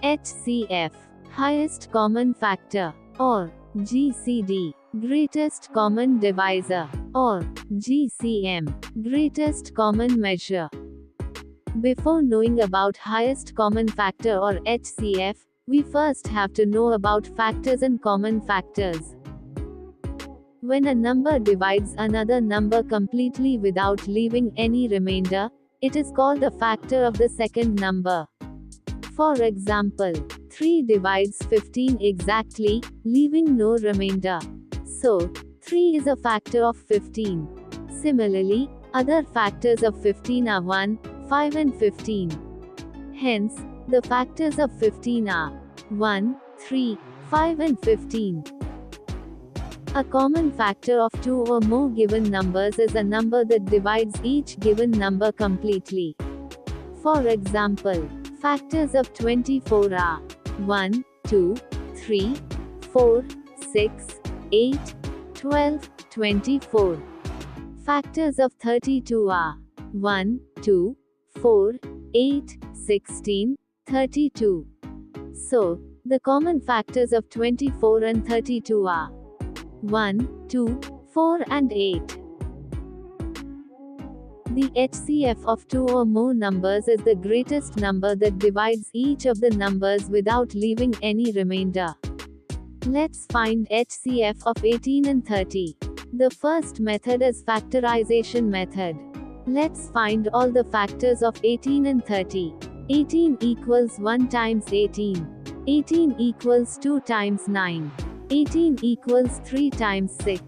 HCF, highest common factor, or GCD, greatest common divisor, or GCM, greatest common measure. Before knowing about highest common factor or HCF, we first have to know about factors and common factors. When a number divides another number completely without leaving any remainder, it is called a factor of the second number. For example, 3 divides 15 exactly, leaving no remainder. So, 3 is a factor of 15. Similarly, other factors of 15 are 1, 5 and 15. Hence, the factors of 15 are 1, 3, 5 and 15. A common factor of two or more given numbers is a number that divides each given number completely. For example, factors of 24 are 1, 2, 3, 4, 6, 8, 12, 24. Factors of 32 are 1, 2, 4, 8, 16, 32. So, the common factors of 24 and 32 are 1, 2, 4 and 8. The HCF of two or more numbers is the greatest number that divides each of the numbers without leaving any remainder. Let's find HCF of 18 and 30. The first method is factorization method. Let's find all the factors of 18 and 30. 18 equals 1 times 18. 18 equals 2 times 9. 18 equals 3 times 6.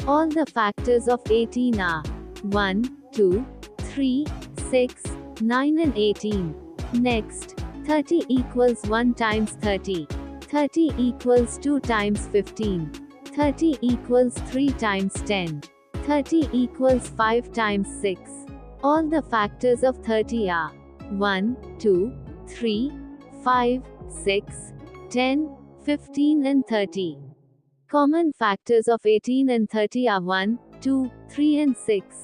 All the factors of 18 are 1, 2, 3, 6, 9 and 18. Next, 30 equals 1 times 30. 30 equals 2 times 15. 30 equals 3 times 10. 30 equals 5 times 6. All the factors of 30 are 1, 2, 3, 5, 6, 10, 15 and 30. Common factors of 18 and 30 are 1, 2, 3 and 6.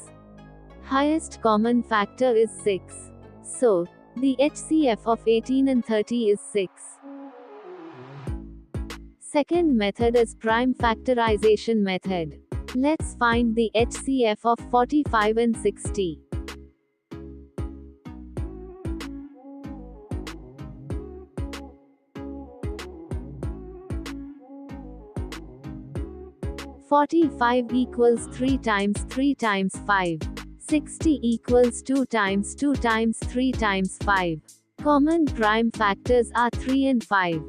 Highest common factor is 6. So, the HCF of 18 and 30 is 6. Second method is prime factorization method. Let's find the HCF of 45 and 60. "45 equals 3 times 3 times 5. 60 equals 2 times 2 times 3 times 5. Common prime factors are 3 and 5.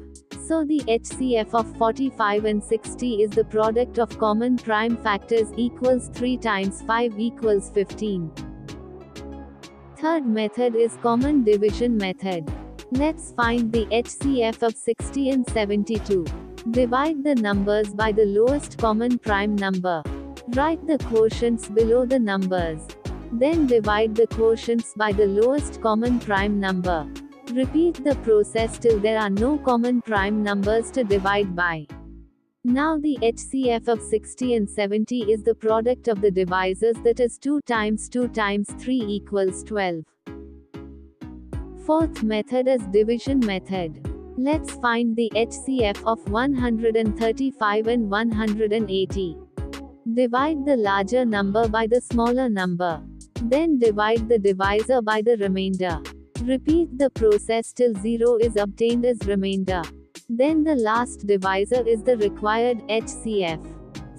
So the HCF of 45 and 60 is the product of common prime factors equals 3 times 5 equals 15. Third method is common division method. Let's find the HCF of 60 and 72. Divide the numbers by the lowest common prime number. Write the quotients below the numbers. Then divide the quotients by the lowest common prime number. Repeat the process till there are no common prime numbers to divide by. Now the HCF of 60 and 70 is the product of the divisors, that is 2 times 2 times 3 equals 12. Fourth method is division method. Let's find the HCF of 135 and 180. Divide the larger number by the smaller number. Then divide the divisor by the remainder. Repeat the process till 0 is obtained as remainder. Then the last divisor is the required HCF.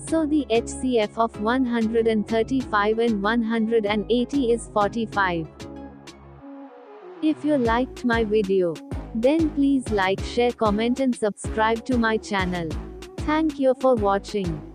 So the HCF of 135 and 180 is 45. If you liked my video, then please like, share, comment and subscribe to my channel. Thank you for watching.